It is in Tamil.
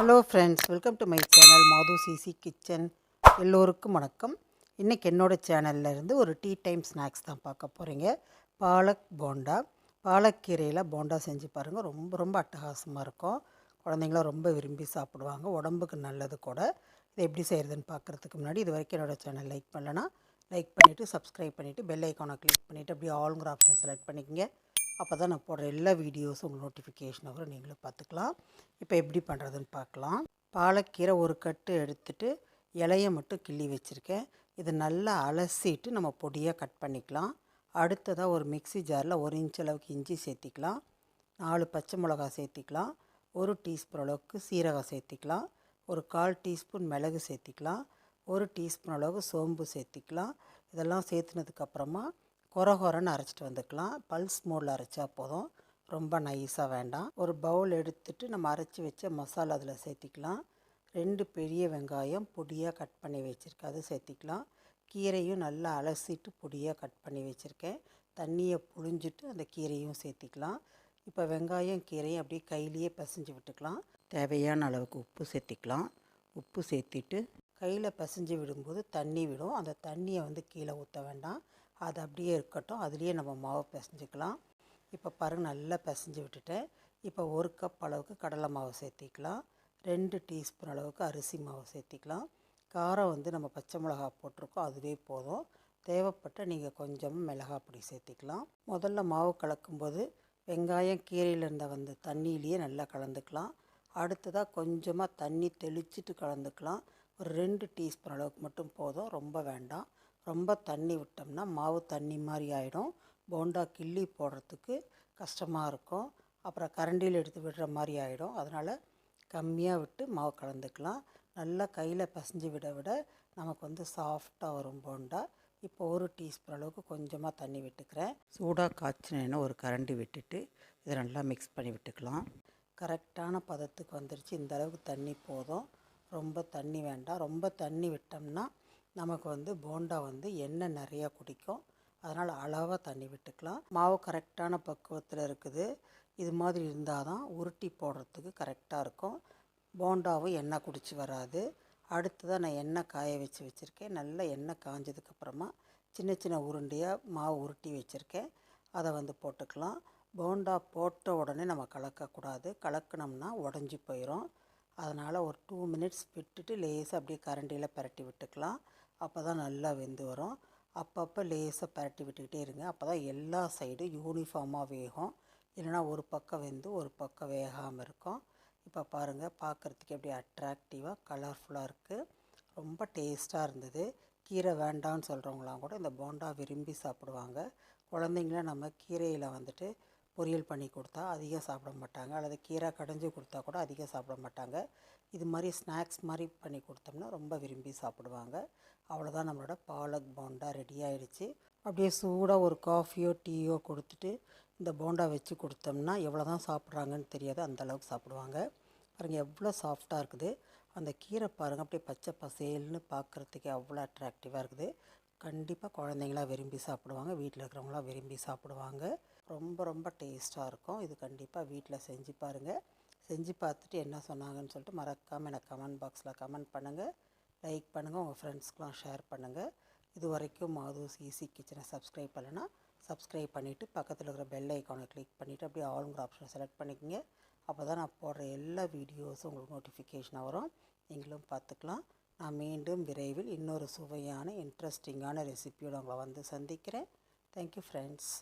Hello friends, welcome to my channel மாது சிசி கிச்சன். எல்லோருக்கும் வணக்கம். இன்றைக்கி என்னோடய சேனலில் இருந்து ஒரு டீ டைம் ஸ்நாக்ஸ் தான் பார்க்க போகிறீங்க. பாலக் போண்டா. பாலக்கீரையில் போண்டா செஞ்சு பாருங்கள். ரொம்ப ரொம்ப அட்டகாசமாக இருக்கும். குழந்தைங்களாம் ரொம்ப விரும்பி சாப்பிடுவாங்க. உடம்புக்கு நல்லது கூட. இதை எப்படி செய்கிறதுன்னு பார்க்குறதுக்கு முன்னாடி இது வரைக்கும் என்னோடய சேனல் லைக் பண்ணலன்னா லைக் பண்ணிவிட்டு சப்ஸ்கிரைப் பண்ணிவிட்டு பெல் ஐக்கானை கிளிக் பண்ணிவிட்டு அப்படியே ஆளுங்கிற ஆப்ஷனை செலக்ட் பண்ணிக்கோங்க. அப்போ தான் நான் போடுற எல்லா வீடியோஸும் உங்களுக்கு நோட்டிஃபிகேஷன் வரும், நீங்களும் பார்த்துக்கலாம். இப்போ எப்படி பண்ணுறதுன்னு பார்க்கலாம். பாலக்கீரை ஒரு கட்டு எடுத்துகிட்டு இலையை மட்டும் கிள்ளி வச்சுருக்கேன். இதை நல்லா அலசிட்டு நம்ம பொடியாக கட் பண்ணிக்கலாம். அடுத்ததாக ஒரு மிக்ஸி ஜாரில் 1 இன்ச் அளவுக்கு இஞ்சி சேர்த்திக்கலாம். 4 பச்சை மிளகா சேர்த்திக்கலாம். 1 டீஸ்பூன் அளவுக்கு சீரகம் சேர்த்திக்கலாம். ஒரு 1/4 டீஸ்பூன் மிளகு சேர்த்திக்கலாம். 1 டீஸ்பூன் அளவுக்கு சோம்பு சேர்த்திக்கலாம். இதெல்லாம் சேர்த்துனதுக்கப்புறமா கொரகொரன்னு அரைச்சிட்டு வந்துக்கலாம். பல்ஸ் மோடில் அரைச்சா போதும், ரொம்ப நைஸாக வேண்டாம். ஒரு பவுல் எடுத்துகிட்டு நம்ம அரைச்சி வச்ச மசாலா அதில் சேர்த்திக்கலாம். 2 பெரிய வெங்காயம் பொடியாக கட் பண்ணி வச்சுருக்கேன், அது சேர்த்திக்கலாம். கீரையும் நல்லா அலசிட்டு பொடியாக கட் பண்ணி வச்சுருக்கேன். தண்ணியை புழிஞ்சிட்டு அந்த கீரையும் சேர்த்திக்கலாம். இப்போ வெங்காயம் கீரையும் அப்படியே கையிலேயே பிசைஞ்சு விட்டுக்கலாம். தேவையான அளவுக்கு உப்பு சேர்த்திக்கலாம். உப்பு சேர்த்திட்டு கையில் பிசைஞ்சு விடும்போது தண்ணி விடும். அந்த தண்ணியை கீழே ஊற்ற வேண்டாம், அது அப்படியே இருக்கட்டும். அதுலேயே நம்ம மாவு பிசைஞ்சிக்கலாம். இப்போ பாருங்கள், நல்லா பிசைஞ்சு விட்டுட்டேன். இப்போ 1 கப் அளவுக்கு கடலை மாவு சேர்த்திக்கலாம். 2 டீஸ்பூன் அளவுக்கு அரிசி மாவு சேர்த்திக்கலாம். காரம் நம்ம பச்சை மிளகா போட்டிருக்கோம், அதுவே போதும். தேவைப்பட்ட நீங்கள் கொஞ்சமாக மிளகாய் பொடி சேர்த்திக்கலாம். முதல்ல மாவு கலக்கும்போது வெங்காயம் கீரையில் இருந்த தண்ணியிலேயே நல்லா கலந்துக்கலாம். அடுத்ததாக கொஞ்சமாக தண்ணி தெளிச்சிட்டு கலந்துக்கலாம். ஒரு 2 டீஸ்பூன் அளவுக்கு மட்டும் போதும், ரொம்ப வேண்டாம். ரொம்ப தண்ணி விட்டோம்னா மாவு தண்ணி மாதிரி ஆகிடும். போண்டா கிள்ளி போடுறதுக்கு கஷ்டமாக இருக்கும். அப்புறம் கரண்டியில் எடுத்து விடுற மாதிரி ஆகிடும். அதனால் கம்மியாக விட்டு மாவு கலந்துக்கலாம். நல்லா கையில் பிசைஞ்சு விட விட நமக்கு சாஃப்டாக வரும் போண்டா. இப்போ 1 டீஸ்பூன் அளவுக்கு கொஞ்சமாக தண்ணி விட்டுக்கிறேன். சூடாக காய்ச்சினேன்னா ஒரு கரண்டி விட்டுட்டு இதை நல்லா மிக்ஸ் பண்ணி விட்டுக்கலாம். கரெக்டான பதத்துக்கு வந்துருச்சு. இந்த அளவுக்கு தண்ணி போதும், ரொம்ப தண்ணி வேண்டாம். ரொம்ப தண்ணி விட்டோம்னா நமக்கு போண்டா எண்ணெய் நிறையா குடிக்கும். அதனால் அளவாக தண்ணி விட்டுக்கலாம். மாவு கரெக்டான பக்குவத்தில் இருக்குது. இது மாதிரி இருந்தால் தான் உருட்டி போடுறதுக்கு கரெக்டாக இருக்கும். போண்டாவும் எண்ணெய் குடிச்சு வராது. அடுத்ததாக நான் எண்ணெய் காய வச்சுருக்கேன். நல்லா எண்ணெய் காஞ்சதுக்கப்புறமா சின்ன சின்ன உருண்டையாக மாவு உருட்டி வச்சுருக்கேன், அதை போட்டுக்கலாம். போண்டா போட்ட உடனே நம்ம கலக்கக்கூடாது, கலக்கினோம்னா உடஞ்சி போயிடும். அதனால் ஒரு 2 மினிட்ஸ் விட்டுட்டு லேசாக அப்படியே கரண்டியில் பரட்டி விட்டுக்கலாம். அப்போ தான் நல்லா வெந்து வரும். அப்பப்போ லேசாக பரட்டி விட்டுக்கிட்டே இருங்க, அப்போ தான் எல்லா சைடும் யூனிஃபார்மாக வேகும். இல்லைனா ஒரு பக்கம் வெந்து ஒரு பக்கம் வேகாமல் இருக்கும். இப்போ பாருங்கள், பார்க்குறதுக்கு எப்படி அட்ராக்டிவாக கலர்ஃபுல்லாக இருக்குது. ரொம்ப டேஸ்ட்டாக இருந்தது. கீரை வேண்டான்னு சொல்கிறவங்களாம் கூட இந்த போண்டா விரும்பி சாப்பிடுவாங்க. குழந்தைங்கள நம்ம கீரையில் பொரியல் பண்ணி கொடுத்தா அதிகம் சாப்பிட மாட்டாங்க, அல்லது கீரை கடைஞ்சி கொடுத்தா கூட அதிகம் சாப்பிட மாட்டாங்க. இது மாதிரி ஸ்நாக்ஸ் மாதிரி பண்ணி கொடுத்தோம்னா ரொம்ப விரும்பி சாப்பிடுவாங்க. அவ்வளோதான், நம்மளோட பாலக் போண்டா ரெடி ஆகிடுச்சு. அப்படியே சூடாக ஒரு காஃபியோ டீயோ கொடுத்துட்டு இந்த போண்டா வச்சு கொடுத்தோம்னா எவ்வளோ தான் சாப்பிட்றாங்கன்னு தெரியாது, அந்தளவுக்கு சாப்பிடுவாங்க. பாருங்கள் எவ்வளோ சாஃப்டாக இருக்குது. அந்த கீரை பாருங்கள், அப்படியே பச்சை பசேல்னு பார்க்குறதுக்கே அவ்வளோ அட்ராக்டிவாக இருக்குது. கண்டிப்பாக குழந்தைங்களாம் விரும்பி சாப்பிடுவாங்க, வீட்டில் இருக்கிறவங்களாம் விரும்பி சாப்பிடுவாங்க. ரொம்ப ரொம்ப டேஸ்ட்டாக இருக்கும். இது கண்டிப்பாக வீட்டில் செஞ்சு பாருங்கள். செஞ்சு பார்த்துட்டு என்ன சொன்னாங்கன்னு சொல்லிட்டு மறக்காமல் எனக்கு கமெண்ட் பாக்ஸில் கமெண்ட் பண்ணுங்கள். லைக் பண்ணுங்கள், உங்கள் ஃப்ரெண்ட்ஸ்க்கெலாம் ஷேர் பண்ணுங்கள். இது வரைக்கும் மாது சிசி கிச்சனை சப்ஸ்கிரைப் பண்ணலைன்னா சப்ஸ்கிரைப் பண்ணிவிட்டு பக்கத்தில் இருக்கிற பெல் ஐக்கானை கிளிக் பண்ணிவிட்டு அப்படியே ஆளுங்கிற ஆப்ஷனை செலக்ட் பண்ணிக்கோங்க. அப்போ தான் நான் போடுற எல்லா வீடியோஸும் உங்களுக்கு நோட்டிஃபிகேஷனாக வரும், நீங்களும் பார்த்துக்கலாம். நான் மீண்டும் விரைவில் இன்னொரு சுவையான இன்ட்ரெஸ்டிங்கான ரெசிபியோடு உங்களை சந்திக்கிறேன். Thank you friends.